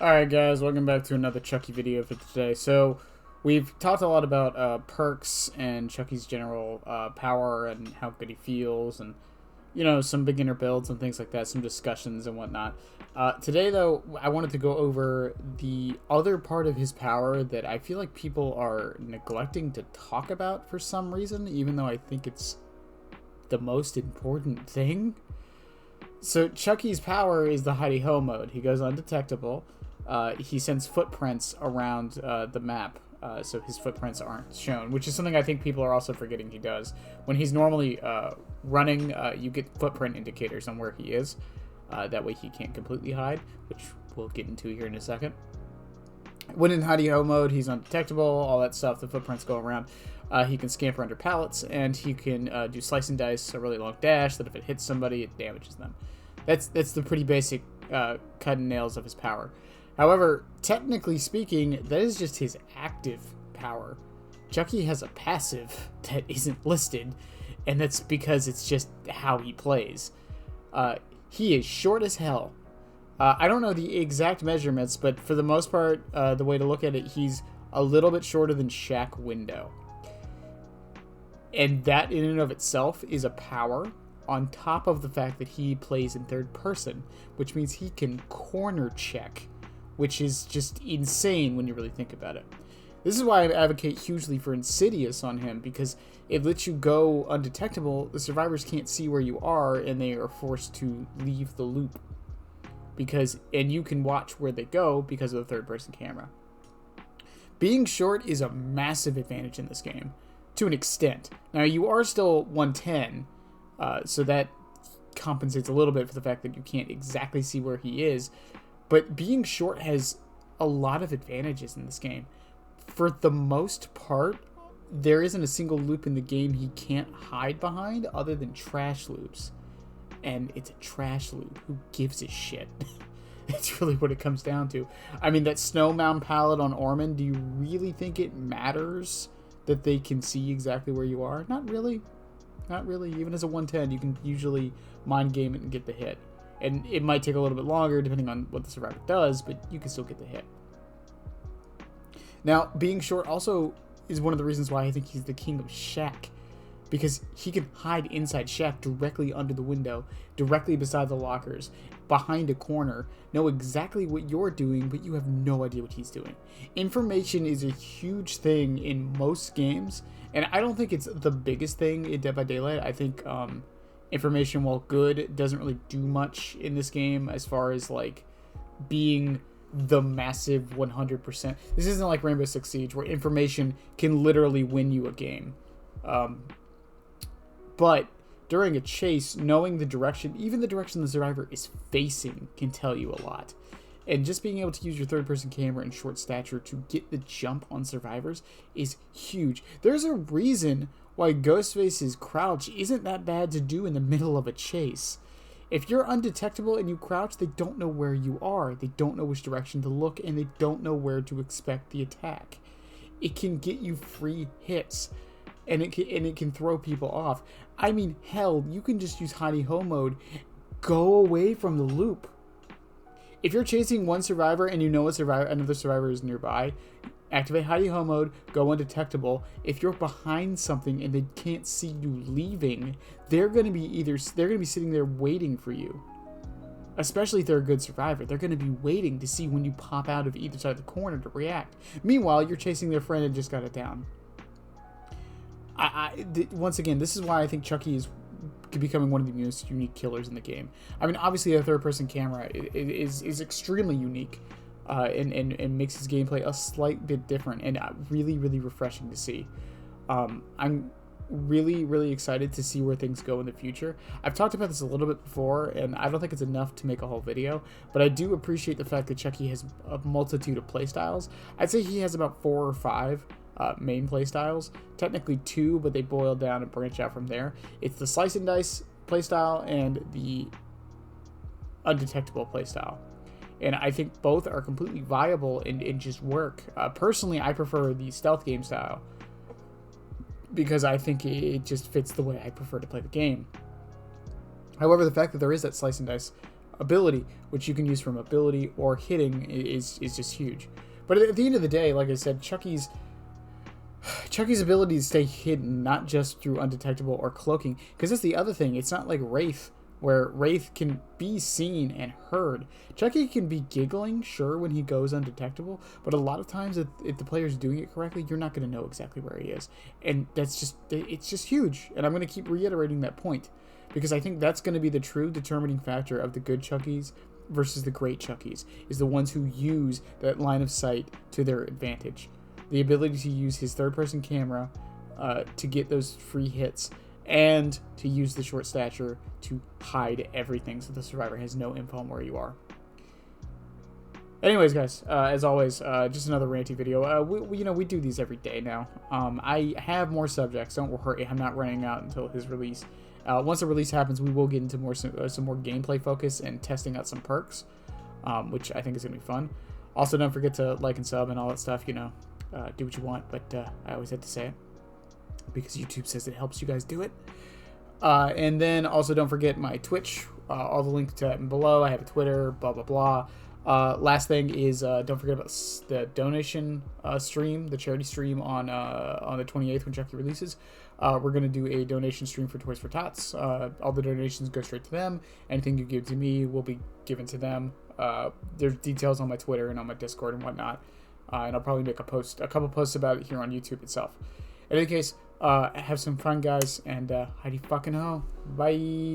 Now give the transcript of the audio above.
Alright guys, welcome back to another Chucky video for today. So, we've talked a lot about perks and Chucky's general power and how good he feels and, you know, some beginner builds and things like that, some discussions and whatnot. Today though, I wanted to go over the other part of his power that I feel like people are neglecting to talk about for some reason, even though I think it's the most important thing. So Chucky's power is the hidey-ho mode. He goes undetectable. He sends footprints around the map, so his footprints aren't shown, which is something I think people are also forgetting he does. When he's normally running, you get footprint indicators on where he is. That way he can't completely hide, which we'll get into here in a second. When in hidey-ho mode, he's undetectable, all that stuff, the footprints go around. He can scamper under pallets, and he can do slice and dice, a really long dash that if it hits somebody, it damages them. That's the pretty basic cut and nails of his power. However, technically speaking, that is just his active power. Chucky has a passive that isn't listed, and that's because it's just how he plays. He is short as hell. I don't know the exact measurements, but for the most part, the way to look at it, he's a little bit shorter than Shaq Window. And that in and of itself is a power, on top of the fact that he plays in third person, which means he can corner check, which is just insane when you really think about it. This is why I advocate hugely for Insidious on him, because it lets you go undetectable, the survivors can't see where you are, and they are forced to leave the loop. And you can watch where they go because of the third person camera. Being short is a massive advantage in this game, to an extent. Now, you are still 110, so that compensates a little bit for the fact that you can't exactly see where he is, but being short has a lot of advantages in this game. For the most part, there isn't a single loop in the game he can't hide behind other than trash loops. And it's a trash loop. Who gives a shit? It's really what it comes down to. I mean, that snow mound pallet on Ormond, do you really think it matters that they can see exactly where you are? Not really. Not really. Even as a 110, you can usually mind game it and get the hit. And it might take a little bit longer depending on what the survivor does, but you can still get the hit. Now, being short also is one of the reasons why I think he's the king of Shaq. Because he can hide inside Shaq directly under the window, directly beside the lockers, behind a corner, know exactly what you're doing, but you have no idea what he's doing. Information is a huge thing in most games, and I don't think it's the biggest thing in Dead by Daylight. I think information, while good, doesn't really do much in this game as far as like being the massive 100%. This isn't like Rainbow Six Siege where information can literally win you a game. But during a chase, knowing the direction, even the direction the survivor is facing, can tell you a lot. And just being able to use your third-person camera and short stature to get the jump on survivors is huge. There's a reason why Ghostface's crouch isn't that bad to do in the middle of a chase. If you're undetectable and you crouch, they don't know where you are. They don't know which direction to look, and they don't know where to expect the attack. It can get you free hits, and it can throw people off. I mean, hell, you can just use hidey-ho mode. Go away from the loop. If you're chasing one survivor and you know another survivor is nearby, activate hidey-ho mode, go undetectable. If you're behind something and they can't see you leaving, they're going to be sitting there waiting for you. Especially if they're a good survivor, they're going to be waiting to see when you pop out of either side of the corner to react. Meanwhile, you're chasing their friend and just got it down. Once again, this is why I think Chucky is becoming one of the most unique killers in the game. I mean, obviously, a third-person camera is extremely unique, and makes his gameplay a slight bit different, and really, really refreshing to see. I'm really, really excited to see where things go in the future. I've talked about this a little bit before, and I don't think it's enough to make a whole video, but I do appreciate the fact that Chucky has a multitude of playstyles. I'd say he has about 4 or 5 main playstyles. Technically 2, but they boil down and branch out from there. It's the slice and dice playstyle and the undetectable playstyle. And I think both are completely viable and just work. Personally, I prefer the stealth game style because I think it just fits the way I prefer to play the game. However, the fact that there is that slice and dice ability, which you can use for mobility or hitting, is just huge. But at the end of the day, like I said, Chucky's ability to stay hidden, not just through undetectable or cloaking, because that's the other thing. It's not like Wraith, where Wraith can be seen and heard. Chucky can be giggling, sure, when he goes undetectable, but a lot of times if the player's doing it correctly, you're not going to know exactly where he is. And it's just huge. And I'm going to keep reiterating that point, because I think that's going to be the true determining factor of the good Chuckies versus the great Chuckies, is the ones who use that line of sight to their advantage. The ability to use his third-person camera to get those free hits, and to use the short stature to hide everything so the survivor has no info on where you are. Anyways, guys, as always, just another ranty video. We do these every day now. I have more subjects. Don't worry, I'm not running out until his release. Once the release happens, we will get into some more gameplay focus and testing out some perks, which I think is going to be fun. Also, don't forget to like and sub and all that stuff, do what you want, but I always have to say it because YouTube says it helps you guys do it. And then also don't forget my Twitch, all the links to that below. I have a Twitter, blah, blah, blah. Last thing is don't forget about the donation stream, the charity stream on the 28th when Chucky releases. We're going to do a donation stream for Toys for Tots. All the donations go straight to them. Anything you give to me will be given to them. There's details on my Twitter and on my Discord and whatnot. And I'll probably make a couple posts about it here on YouTube itself. In any case, have some fun, guys, and how do you fucking know? Bye.